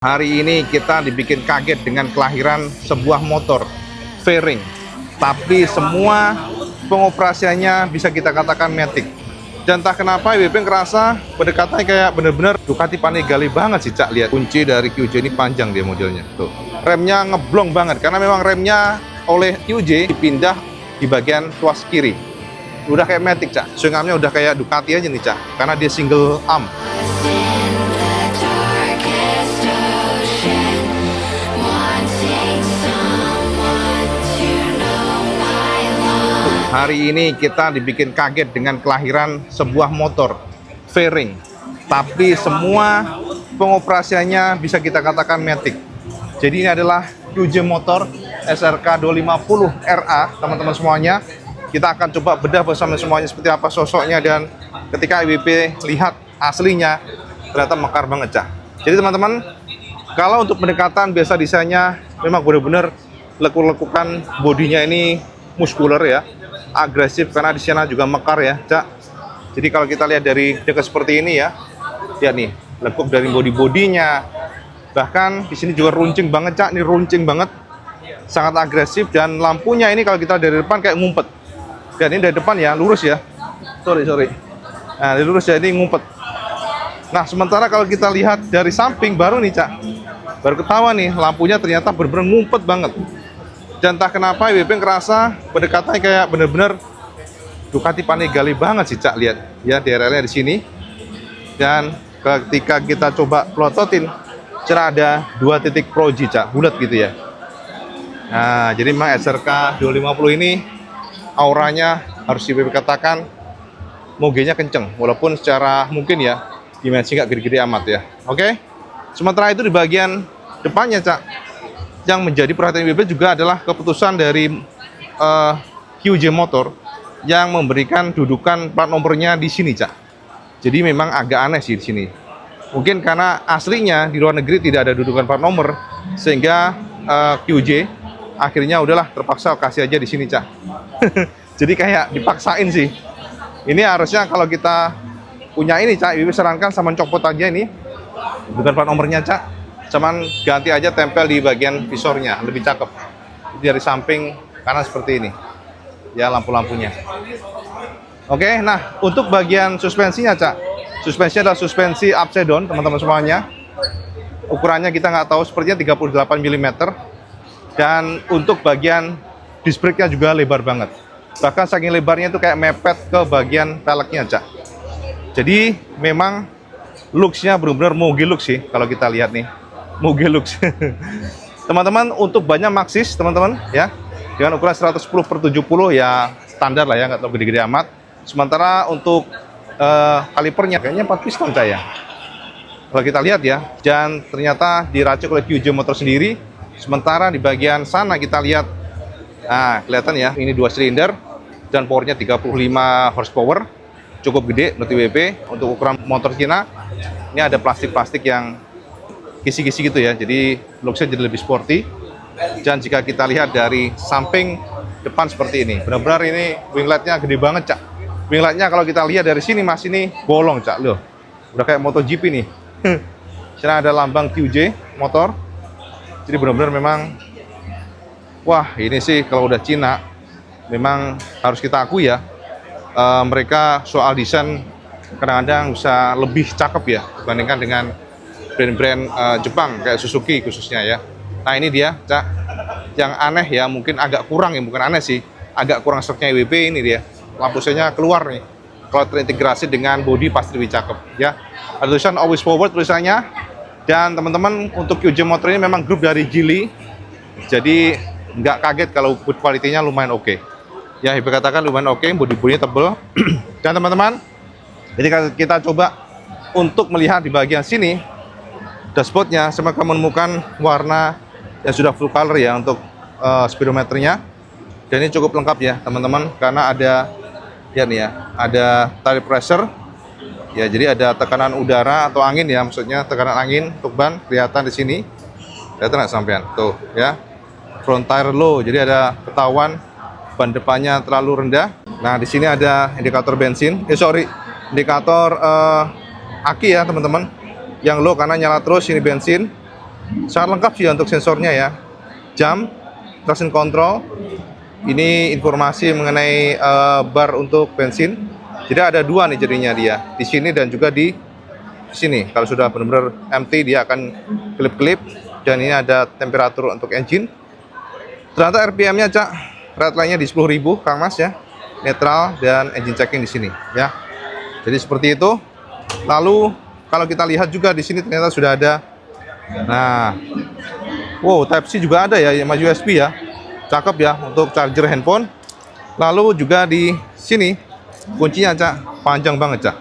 Hari ini kita dibikin kaget dengan kelahiran sebuah motor fairing, tapi semua pengoperasiannya bisa kita katakan matic. Dan entah kenapa WP ngerasa pendekatannya kayak bener-bener Ducati Panigale banget sih, Cak. Lihat kunci dari QJ ini panjang dia modelnya. Tuh, remnya ngeblong banget karena memang remnya oleh QJ dipindah di bagian tuas kiri. Udah kayak matic, Cak. Swing armnya udah kayak Ducati aja nih, Cak, karena dia single arm. Hari ini kita dibikin kaget dengan kelahiran sebuah motor fairing, tapi semua pengoperasiannya bisa kita katakan matic. Jadi ini adalah QJ Motor SRK 250 RA, teman-teman semuanya. Kita akan coba bedah bersama semuanya seperti apa sosoknya, dan ketika IWP lihat aslinya ternyata mekar banget, Cak. Jadi teman-teman, kalau untuk pendekatan biasa desainnya memang benar-benar lekuk-lekukan, bodinya ini muskuler ya, agresif karena di sana juga mekar ya, Cak. Jadi kalau kita lihat dari dekat seperti ini ya, lihat nih, lekuk dari bodinya. Bahkan di sini juga runcing banget, Cak. Ini runcing banget, sangat agresif, dan lampunya ini kalau kita dari depan kayak ngumpet. Dan ini dari depan ya, lurus ya. Sorry. Nah, lurus ya, ini ngumpet. Nah, sementara kalau kita lihat dari samping baru nih, Cak, baru ketawa nih, lampunya ternyata bener-bener ngumpet banget. Dan entah kenapa WP ngerasa pendekatannya kayak bener-bener Ducati Panigale banget sih, Cak. Lihat ya, DRL-nya di sini. Dan ketika kita coba plototin, cara ada 2 titik proji, Cak, bulat gitu ya. Nah, jadi memang SRK 250 ini auranya harus WP katakan mogenya kenceng, walaupun secara mungkin ya dimensi nggak gede-gede amat ya. Oke. Sementara itu di bagian depannya, Cak, yang menjadi perhatian WP juga adalah keputusan dari QJ Motor yang memberikan dudukan plat nomornya di sini, Cak. Jadi memang agak aneh sih di sini. Mungkin karena aslinya di luar negeri tidak ada dudukan plat nomor, sehingga QJ akhirnya udahlah terpaksa kasih aja di sini, Cak. Jadi kayak dipaksain sih. Ini harusnya kalau kita punya ini, Cak, WP sarankan sama copot aja ini dudukan plat nomornya, Cak. Cuman ganti aja tempel di bagian visornya, lebih cakep. Dari samping kanan seperti ini ya, lampu-lampunya. Oke, nah untuk bagian suspensinya, Cak, suspensinya adalah suspensi upside down, teman-teman semuanya. Ukurannya kita nggak tahu, sepertinya 38 mm. Dan untuk bagian disc brake-nya juga lebar banget. Bahkan saking lebarnya itu kayak mepet ke bagian peleknya, Cak. Jadi memang looks-nya benar-benar moge look sih kalau kita lihat nih. Moge looks. Teman-teman, untuk bannya Maxxis, teman-teman ya, dengan ukuran 110/70 ya, standar lah ya, nggak terlalu gede-gede amat. Sementara untuk kalipernya kayaknya 4 piston, Cak, ya. Kalau kita lihat ya, dan ternyata diracik oleh QJ Motor sendiri. Sementara di bagian sana kita lihat, nah kelihatan ya, ini 2 silinder dan powernya 35 horsepower, cukup gede menurut WP untuk ukuran motor Cina. Ini ada plastik-plastik yang kisi-kisi gitu ya, jadi looks-nya jadi lebih sporty. Dan jika kita lihat dari samping depan seperti ini, benar-benar ini winglet-nya gede banget, Cak. Winglet-nya kalau kita lihat dari sini, Mas, ini bolong, Cak, loh. Udah kayak MotoGP nih. Sini ada lambang QJ Motor. Jadi benar-benar memang, wah, ini sih kalau udah Cina memang harus kita akui ya, mereka soal desain kadang-kadang bisa lebih cakep ya dibandingkan dengan brand-brand Jepang kayak Suzuki khususnya ya. Nah ini dia, Cak, yang aneh ya, mungkin agak kurang ya, bukan aneh sih, agak kurang struknya IWP ini dia. Lampu nya keluar nih. Kalau terintegrasi dengan body pasti lebih cakep ya. Ada tulisan always forward tulisannya. Dan teman-teman, untuk QJ Motor ini memang grup dari Geely. Jadi nggak kaget kalau boot quality-nya lumayan oke. Ya, IWP katakan lumayan oke, body-bodinya tebel. Dan teman-teman, jadi kita coba untuk melihat di bagian sini dashboardnya, saya akan menemukan warna yang sudah full color ya untuk speedometernya. Dan ini cukup lengkap ya teman-teman, karena ada ya nih ya, ada tire pressure ya, jadi ada tekanan udara atau angin ya, maksudnya tekanan angin untuk ban kelihatan di sini. Kelihatan nggak sampean tuh ya, front tire low, jadi ada ketahuan ban depannya terlalu rendah. Nah di sini ada indikator bensin, indikator aki ya teman-teman, yang low karena nyala terus, ini bensin. Sangat lengkap sih untuk sensornya ya. Jam, traction control. Ini informasi mengenai bar untuk bensin. Jadi ada dua nih jadinya dia, di sini dan juga di sini. Kalau sudah benar-benar empty dia akan kelip-kelip. Dan ini ada temperatur untuk engine. Ternyata RPM-nya Cak, rate line-nya di 10.000 Kang Mas ya. Netral dan engine checking di sini ya. Jadi seperti itu. Lalu kalau kita lihat juga di sini ternyata sudah ada. Nah, wow, Type C juga ada ya, sama USB ya. Cakep ya untuk charger handphone. Lalu juga di sini kuncinya Cak, panjang banget Cak.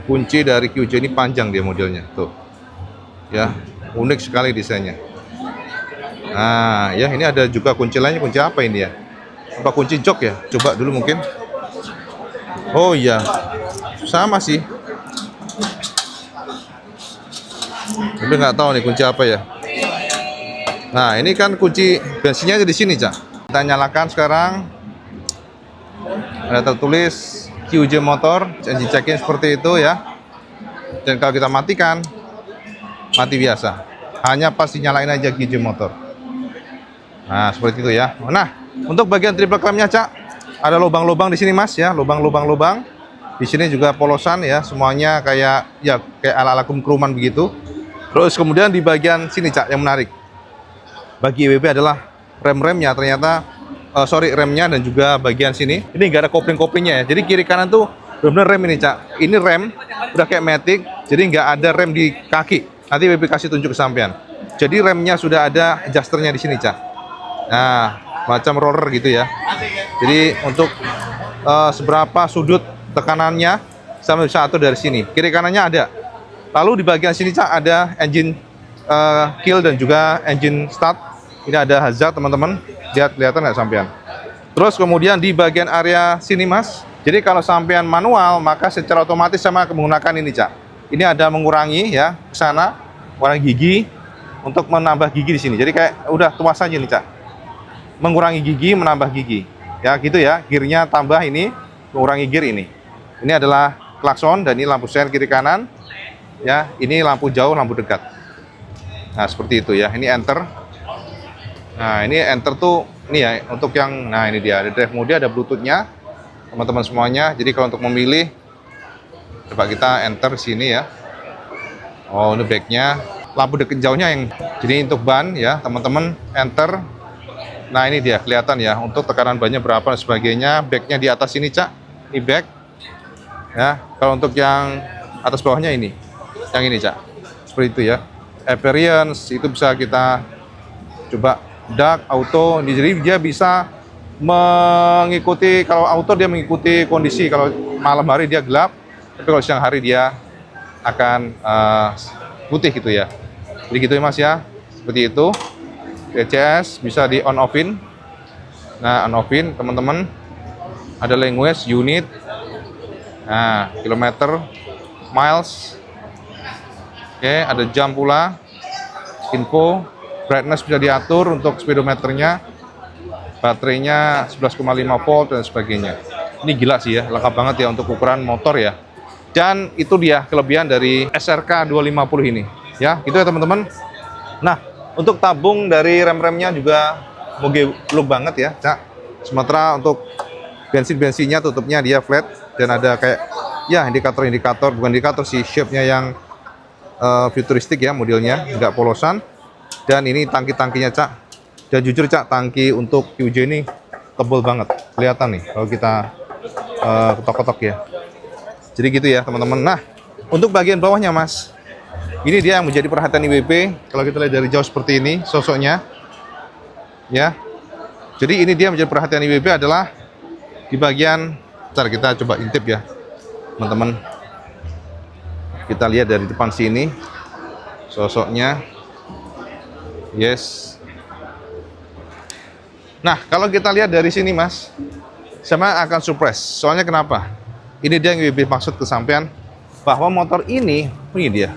Kunci dari QJ ini panjang dia modelnya tuh. Ya, unik sekali desainnya. Nah, ya ini ada juga kunci lainnya, kunci apa ini ya? Apa kunci jok ya? Coba dulu mungkin. Oh iya, sama sih. Tapi nggak tahu nih kunci apa ya. Nah, ini kan kunci bensinnya di sini, Cak. Kita nyalakan sekarang. Ada tertulis QJ motor, engine check-in seperti itu ya. Dan kalau kita matikan, mati biasa. Hanya pas dinyalain aja QJ motor. Nah, seperti itu ya. Nah, untuk bagian triple clamp-nya, Cak, ada lubang-lubang di sini, Mas ya. Lubang-lubang. Di sini juga polosan ya, semuanya kayak ala-ala krum-kruman begitu. Terus kemudian di bagian sini Cak yang menarik. Bagi EWP adalah rem-remnya ternyata remnya dan juga bagian sini. Ini nggak ada kopling-koplingnya ya. Jadi kiri kanan tuh benar-benar rem ini Cak. Ini rem udah kayak matic, jadi nggak ada rem di kaki. Nanti EWP kasih tunjuk ke sampean. Jadi remnya sudah ada adjusternya di sini Cak. Nah, macam roller gitu ya. Jadi untuk seberapa sudut tekanannya sama bisa atur dari sini. Kiri kanannya ada. Lalu di bagian sini Cak ada engine kill dan juga engine start. Ini ada hazard teman-teman. Lihat, kelihatan nggak sampean? Terus kemudian di bagian area sini Mas. Jadi kalau sampean manual maka secara otomatis sama menggunakan ini Cak. Ini ada mengurangi ya ke sana warna gigi untuk menambah gigi di sini. Jadi kayak udah tuas aja nih Cak. Mengurangi gigi, menambah gigi. Ya gitu ya. Gearnya tambah ini, mengurangi gear ini. Ini adalah klakson dan ini lampu sen kiri kanan. Ya, ini lampu jauh, lampu dekat. Nah, seperti itu ya. Ini enter. Nah, ini enter tuh ini ya untuk yang nah ini dia. Ada drive mode, ada Bluetooth-nya. Teman-teman semuanya. Jadi kalau untuk memilih coba kita enter sini ya. Oh, ini back-nya. Lampu dekat jauhnya yang jadi untuk ban ya, teman-teman enter. Nah, ini dia kelihatan ya untuk tekanan bannya berapa dan sebagainya. Back-nya di atas ini, Cak. Ini back. Ya, kalau untuk yang atas bawahnya ini. Yang ini Cak, seperti itu ya. Appearance itu bisa kita coba dark, auto. Jadi dia bisa mengikuti, kalau auto dia mengikuti kondisi. Kalau malam hari dia gelap, tapi kalau siang hari dia akan putih gitu ya. Jadi gitu ya Mas ya, seperti itu. DCS bisa di on offin. Nah, on offin teman-teman. Ada language, unit. Nah, kilometer, miles. Oke, ada jam pula, info, brightness bisa diatur untuk speedometernya, baterainya 11,5 volt dan sebagainya. Ini gila sih ya, lengkap banget ya untuk ukuran motor ya. Dan itu dia kelebihan dari SRK 250 ini. Ya, gitu ya teman-teman. Nah, untuk tabung dari rem-remnya juga moge look banget ya, Cak. Sementara untuk bensinnya tutupnya dia flat dan ada kayak ya indikator, bukan indikator sih, shape-nya yang futuristik ya modelnya, nggak polosan. Dan ini tangki-tangkinya Cak. Dan jujur Cak, tangki untuk QJ ini tebal banget, kelihatan nih kalau kita ketok-ketok ya. Jadi gitu ya teman-teman. Nah, untuk bagian bawahnya Mas, ini dia yang menjadi perhatian IWP. Kalau kita lihat dari jauh seperti ini sosoknya, ya. Jadi ini dia menjadi perhatian IWP adalah di bagian, bentar kita coba intip ya teman-teman. Kita lihat dari depan sini sosoknya. Yes. Nah, kalau kita lihat dari sini Mas, sama akan surprise. Soalnya kenapa? Ini dia yang lebih maksud ke sampean bahwa motor ini dia.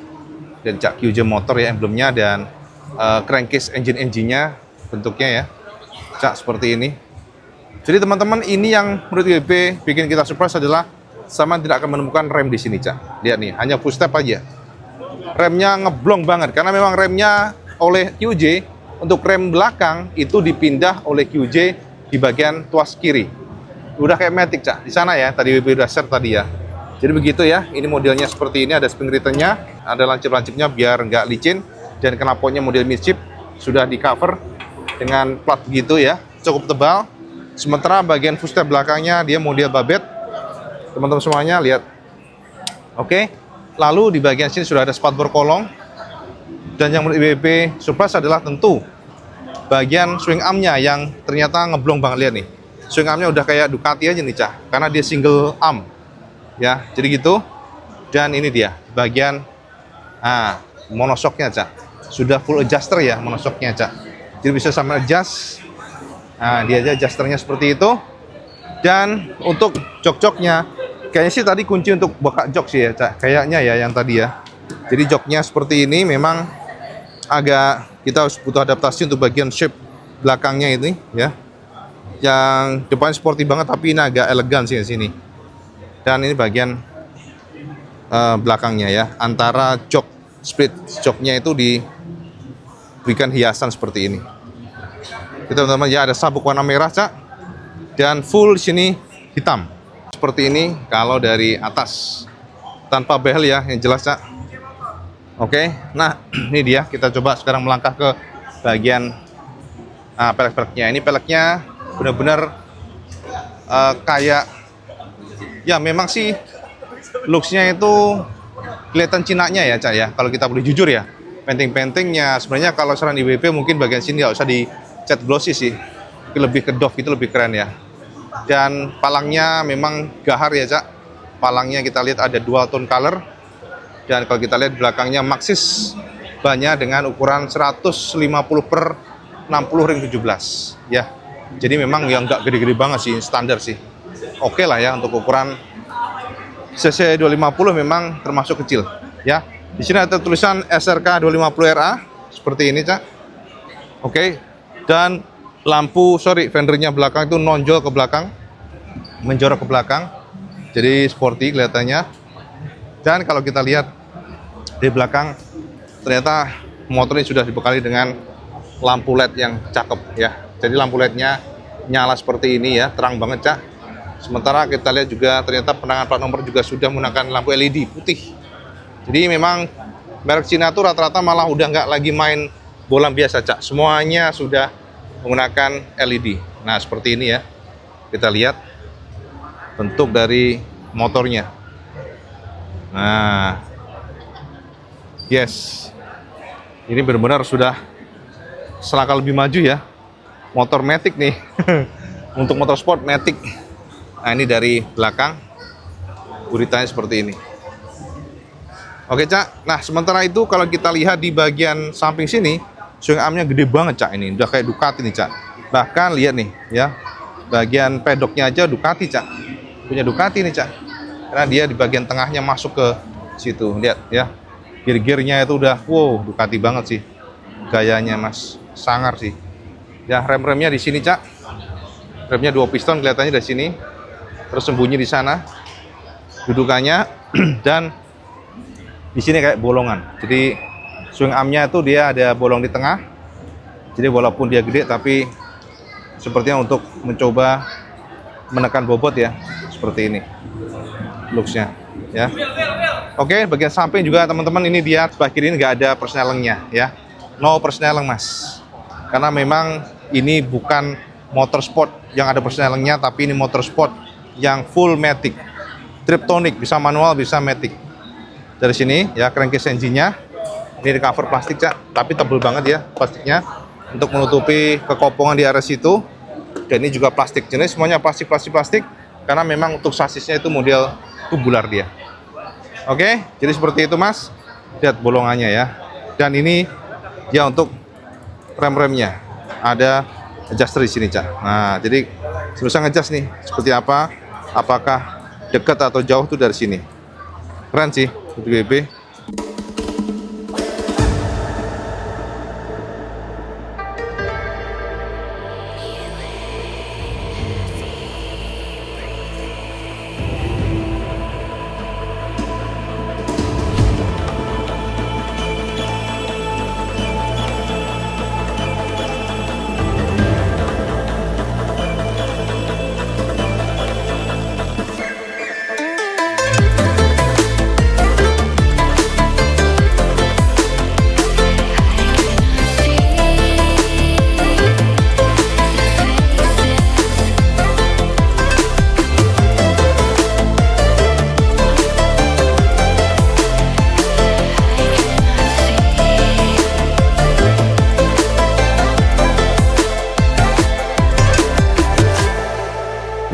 Dan Cak QJ motor ya emblemnya dan crankcase engine-nya bentuknya ya. Cak seperti ini. Jadi teman-teman, ini yang menurut WP bikin kita surprise adalah sama tidak akan menemukan rem di sini Cak. Lihat nih, hanya full step aja. Remnya ngeblong banget karena memang remnya oleh QJ, untuk rem belakang itu dipindah oleh QJ di bagian tuas kiri. Udah kayak Matic, Cak. Di sana ya, tadi WB udah share tadi ya. Jadi begitu ya, ini modelnya seperti ini, ada spring return-nya, ada lancip-lancipnya biar nggak licin, dan knalpotnya model midship, sudah di cover dengan plat begitu ya, cukup tebal. Sementara bagian footstep belakangnya dia model babet, teman-teman semuanya lihat. Oke, lalu di bagian sini sudah ada spatbor kolong, dan yang menurut WB surprise adalah tentu bagian swing arm-nya yang ternyata ngeblong banget, lihat nih. Swing arm-nya udah kayak Ducati aja nih, Cak, karena dia single arm. Ya, jadi gitu. Dan ini dia bagian monoshocknya, Cak. Sudah full adjuster ya monoshocknya, Cak. Jadi bisa sama adjust. Nah, dia aja adjusternya seperti itu. Dan untuk jok-joknya, kayaknya sih tadi kunci untuk buka jok sih ya, Cak. Kayaknya ya yang tadi ya. Jadi joknya seperti ini, memang agak kita harus butuh adaptasi untuk bagian shape belakangnya ini ya. Yang depan sporty banget, tapi ini agak elegan sih di sini. Dan ini bagian belakangnya ya, antara jok split joknya itu diberikan hiasan seperti ini. Kita teman-teman ya, ada sabuk warna merah, Cak, dan full sini hitam seperti ini kalau dari atas, tanpa behel ya, yang jelas, Cak. Oke, nah ini dia, kita coba sekarang melangkah ke bagian pelek-peleknya. Ini peleknya benar-benar kayak ya, memang sih looks-nya itu kelihatan Cinanya ya, Cak ya. Kalau kita boleh jujur ya, painting-paintingnya sebenarnya kalau saran di WP mungkin bagian sini nggak usah di cat glossy sih, lebih ke doff itu lebih keren ya. Dan palangnya memang gahar ya, Cak. Palangnya kita lihat ada dual tone color, dan kalau kita lihat belakangnya Maxxis bannya dengan ukuran 150 per 60 ring 17 ya. Jadi memang yang nggak gede-gede banget sih, standar sih. Oke lah ya, untuk ukuran CC 250 memang termasuk kecil ya. Di sini ada tulisan SRK 250RA seperti ini, Cak. Oke. Dan lampu fendernya belakang itu nonjol ke belakang, menjorok ke belakang. Jadi sporty kelihatannya. Dan kalau kita lihat di belakang, ternyata motor ini sudah dibekali dengan lampu LED yang cakep ya. Jadi lampu LED-nya nyala seperti ini ya, terang banget, Cak. Sementara kita lihat juga ternyata penangan plat nomor juga sudah menggunakan lampu LED putih. Jadi memang merek Cina tuh rata-rata malah udah nggak lagi main bolam biasa, Cak. Semuanya sudah menggunakan LED. Nah seperti ini ya, kita lihat bentuk dari motornya. Nah, yes, ini benar-benar sudah selangkah lebih maju ya. Motor Matic nih, untuk motor sport Matic. Nah ini dari belakang, guritanya seperti ini. Oke, Cak. Nah sementara itu kalau kita lihat di bagian samping sini, swing armnya gede banget, Cak. Ini udah kayak Ducati nih, Cak. Bahkan lihat nih ya, bagian pedoknya aja Ducati, Cak. Punya Ducati nih, Cak. Karena dia di bagian tengahnya masuk ke situ. Lihat ya, gear-gearnya itu udah wow, Ducati banget sih. Gayanya Mas, sangar sih. Ya, rem-remnya di sini, Cak. Remnya 2 piston kelihatannya dari sini. Terus sembunyi di sana dudukannya. Dan di sini kayak bolongan. Jadi swing armnya itu dia ada bolong di tengah. Jadi walaupun dia gede, tapi sepertinya untuk mencoba menekan bobot ya, seperti ini looksnya ya. Oke, bagian samping juga teman-teman, ini dia sebelah kiri ini nggak ada persnelengnya ya, no persneleng, Mas, karena memang ini bukan motorsport yang ada persnelengnya, tapi ini motorsport yang full matic, triptonic, bisa manual bisa matic. Dari sini ya, crankcase engine-nya ini di cover plastik, Cak, tapi tebel banget ya plastiknya untuk menutupi kekopongan di area situ. Dan ini juga plastik, jenis semuanya plastik karena memang untuk sasisnya itu model tubular dia. Oke, jadi seperti itu, Mas. Lihat bolongannya ya. Dan ini ya untuk rem-remnya ada adjuster di sini, Cak. Nah, jadi bisa ngejas nih seperti apa, apakah dekat atau jauh tuh dari sini. Keren sih untuk BB.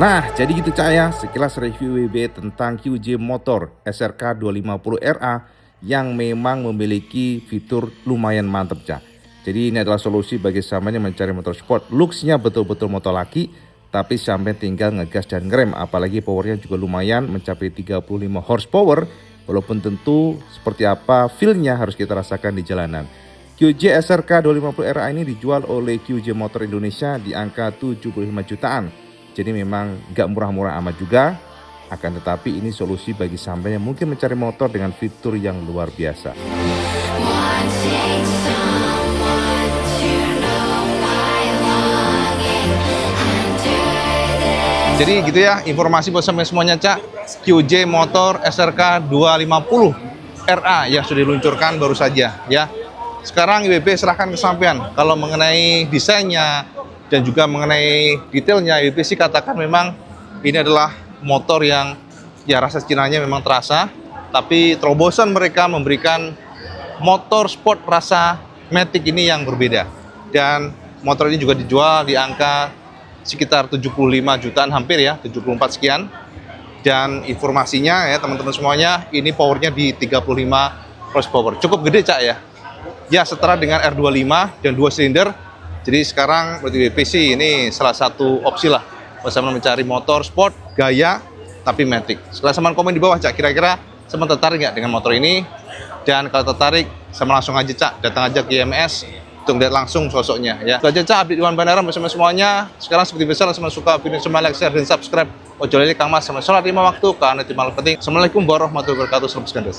Nah, jadi gitu Cak ya, sekilas review WB tentang QJ Motor SRK 250RA yang memang memiliki fitur lumayan mantep Cak. Jadi ini adalah solusi bagi sampean yang mencari motor sport, looks-nya betul-betul motor laki, tapi sampai tinggal ngegas dan ngerem, apalagi powernya juga lumayan mencapai 35 horsepower, walaupun tentu seperti apa feel-nya harus kita rasakan di jalanan. QJ SRK 250RA ini dijual oleh QJ Motor Indonesia di angka 75 jutaan. Jadi memang gak murah-murah amat juga, akan tetapi ini solusi bagi sampean yang mungkin mencari motor dengan fitur yang luar biasa. Jadi gitu ya informasi buat sampai semuanya Cak. QJ Motor SRK 250 RA yang sudah diluncurkan baru saja ya. Sekarang IWB serahkan ke sampean. Kalau mengenai desainnya dan juga mengenai detailnya, IWB sih katakan memang ini adalah motor yang ya rasa Cinanya memang terasa, tapi terobosan mereka memberikan motor sport rasa Matic ini yang berbeda. Dan motor ini juga dijual di angka sekitar 75 jutaan hampir ya, 74 sekian. Dan informasinya ya teman-teman semuanya, ini powernya di 35 horsepower. Cukup gede Cak ya. Ya setara dengan R25 dan 2 silinder. Jadi sekarang berarti WPC ini salah satu opsi lah bersama mencari motor sport gaya tapi Matic. Silahkan komen di bawah Cak, kira-kira sama tertarik nggak dengan motor ini? Dan kalau tertarik sama langsung aja Cak, datang aja ke IMS untuk lihat langsung sosoknya ya. Itu aja Cak, update Iwan Bandara bersama semuanya. Sekarang seperti biasa langsung suka video semua, like, share, dan subscribe. Ojo lali Kang Mas sama sholat 5 waktu karena itu malam penting. Assalamualaikum warahmatullahi wabarakatuh. Salam sekandas.